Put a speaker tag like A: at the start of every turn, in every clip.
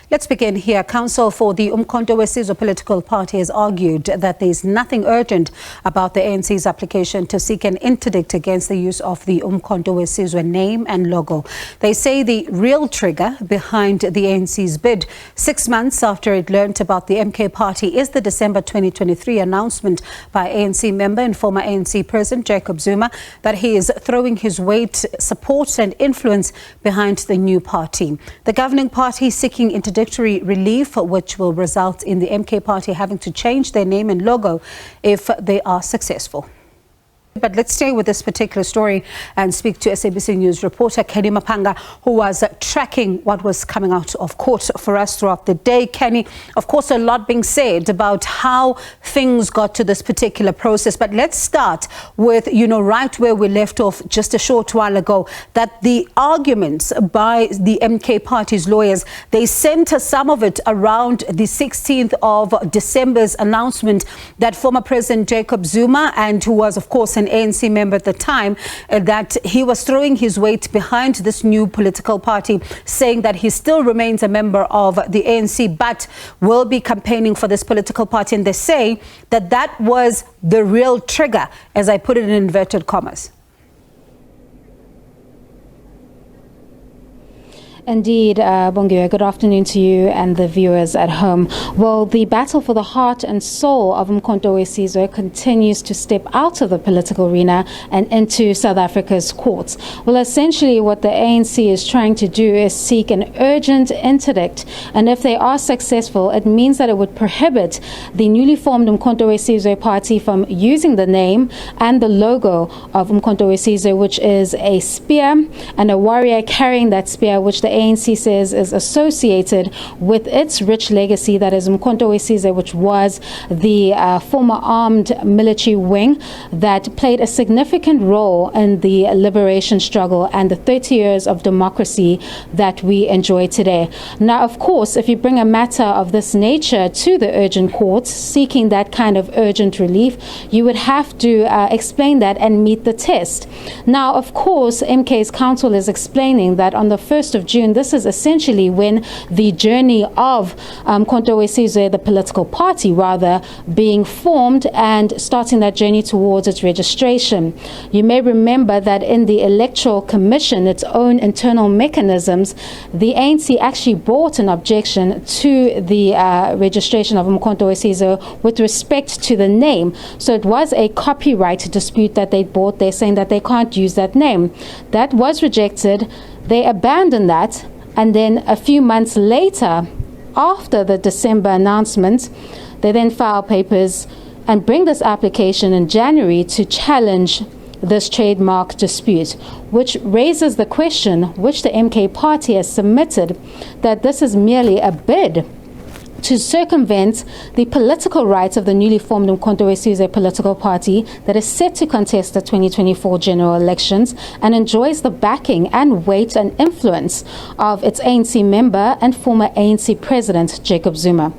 A: Let's begin here. Counsel for the uMkhonto weSizwe political party has argued that there is nothing urgent about the ANC's application to seek an interdict against the use of the uMkhonto weSizwe name and logo. They say the real trigger behind the ANC's bid 6 months after it learnt about the MK party is the December 2023 announcement by ANC member and former ANC President Jacob Zuma that he is throwing his weight, support and influence behind the new party. The governing party seeking interdictory relief, which will result in the MK party having to change their name and logo if they are successful. But let's stay with this particular story and speak to SABC News reporter Canny Maphanga, who was tracking what was coming out of court for us throughout the day. Canny, of course, a lot being said about how things got to this particular process. But let's start with, right where we left off just a short while ago, that the arguments by the MK party's lawyers, they centre some of it around the 16th of December's announcement that former President Jacob Zuma, and who was, of course, an ANC member at the time, that he was throwing his weight behind this new political party, saying that he still remains a member of the ANC but will be campaigning for this political party. And they say that that was the real trigger, as I put it in inverted commas.
B: Indeed, Bongiwe, good afternoon to you and the viewers at home. Well, the battle for the heart and soul of uMkhonto weSizwe continues to step out of the political arena and into South Africa's courts. Well, essentially what the ANC is trying to do is seek an urgent interdict, and if they are successful, it means that it would prohibit the newly formed uMkhonto weSizwe party from using the name and the logo of uMkhonto weSizwe, which is a spear and a warrior carrying that spear, which the ANC says is associated with its rich legacy, that is uMkhonto weSizwe, which was the former armed military wing that played a significant role in the liberation struggle and the 30 years of democracy that we enjoy today. Now, of course, if you bring a matter of this nature to the urgent courts, seeking that kind of urgent relief, you would have to explain that and meet the test. Now, of course, MK's counsel is explaining that on the 1st of June, this is essentially when the journey of uMkhonto weSizwe, the political party rather, being formed and starting that journey towards its registration. You may remember that in the Electoral Commission, its own internal mechanisms, the ANC actually brought an objection to the registration of uMkhonto weSizwe with respect to the name. So it was a copyright dispute that they brought. They're saying that they can't use that name. That was rejected. They abandoned that, and then a few months later, after the December announcement, they then file papers and bring this application in January to challenge this trademark dispute, which raises the question, which the MK party has submitted, that this is merely a bid to circumvent the political rights of the newly formed uMkhonto weSizwe political party that is set to contest the 2024 general elections and enjoys the backing and weight and influence of its ANC member and former ANC President Jacob Zuma.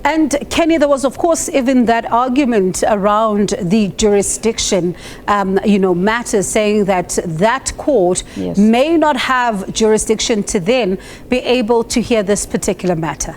A: And Kenny, there was, of course, even that argument around the jurisdiction, matter, saying that that court may not have jurisdiction to then be able to hear this particular matter.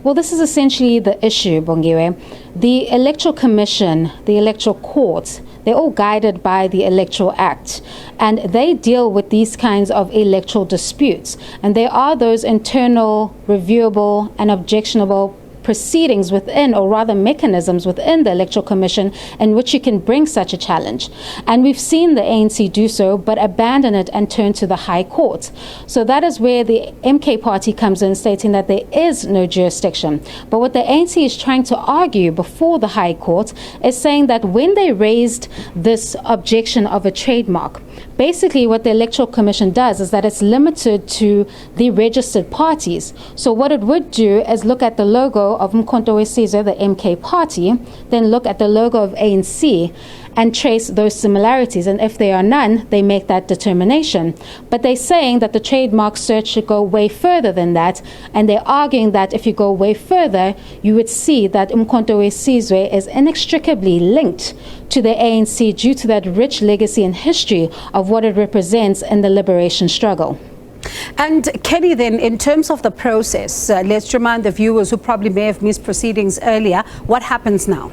B: Well, this is essentially the issue, Bongiwe. The Electoral Commission, the Electoral Court, they're all guided by the Electoral Act, and they deal with these kinds of electoral disputes. And there are those internal, reviewable and objectionable proceedings within, or rather mechanisms within the Electoral Commission in which you can bring such a challenge. And we've seen the ANC do so, but abandon it and turn to the High Court. So that is where the MK party comes in, stating that there is no jurisdiction. But what the ANC is trying to argue before the High Court is saying that when they raised this objection of a trademark, basically what the Electoral Commission does is that it's limited to the registered parties. So what it would do is look at the logo of uMkhonto weSizwe, the MK party, then look at the logo of ANC and trace those similarities. And if there are none, they make that determination. But they're saying that the trademark search should go way further than that. And they're arguing that if you go way further, you would see that uMkhonto weSizwe is inextricably linked to the ANC due to that rich legacy and history of what it represents in the liberation struggle.
A: And Kenny, then, in terms of the process, let's remind the viewers who probably may have missed proceedings earlier, what happens now?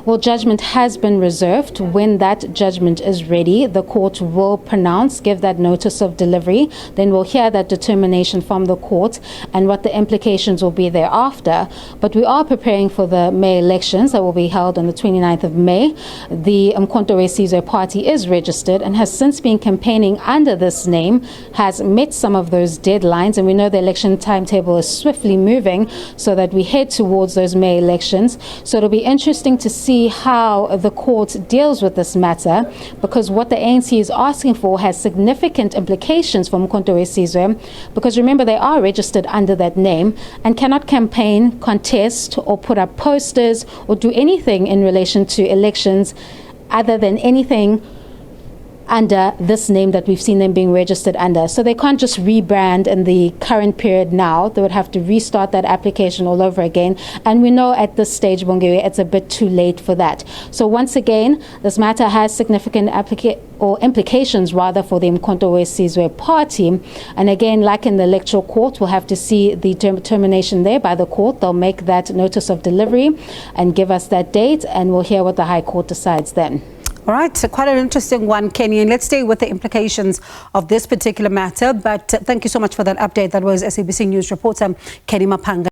B: Well, judgment has been reserved. When that judgment is ready, the court will pronounce, give that notice of delivery. Then we'll hear that determination from the court and what the implications will be thereafter. But we are preparing for the May elections that will be held on the 29th of May. The uMkhonto weSizwe party is registered and has since been campaigning under this name, has met some of those deadlines, and we know the election timetable is swiftly moving so that we head towards those May elections. So it'll be interesting to see how the court deals with this matter, because what the ANC is asking for has significant implications for uMkhonto weSizwe, because remember, they are registered under that name and cannot campaign, contest or put up posters or do anything in relation to elections other than anything under this name that we've seen them being registered under. So they can't just rebrand in the current period now. They would have to restart that application all over again. And we know at this stage, Bongiwe, it's a bit too late for that. So once again, this matter has significant implications rather for the uMkhonto weSizwe party. And again, like in the electoral court, we'll have to see the determination there by the court. They'll make that notice of delivery and give us that date, and we'll hear what the High Court decides then.
A: All right, so quite an interesting one, Kenny, and let's stay with the implications of this particular matter. But thank you so much for that update. That was SABC News reporter Canny Maphanga.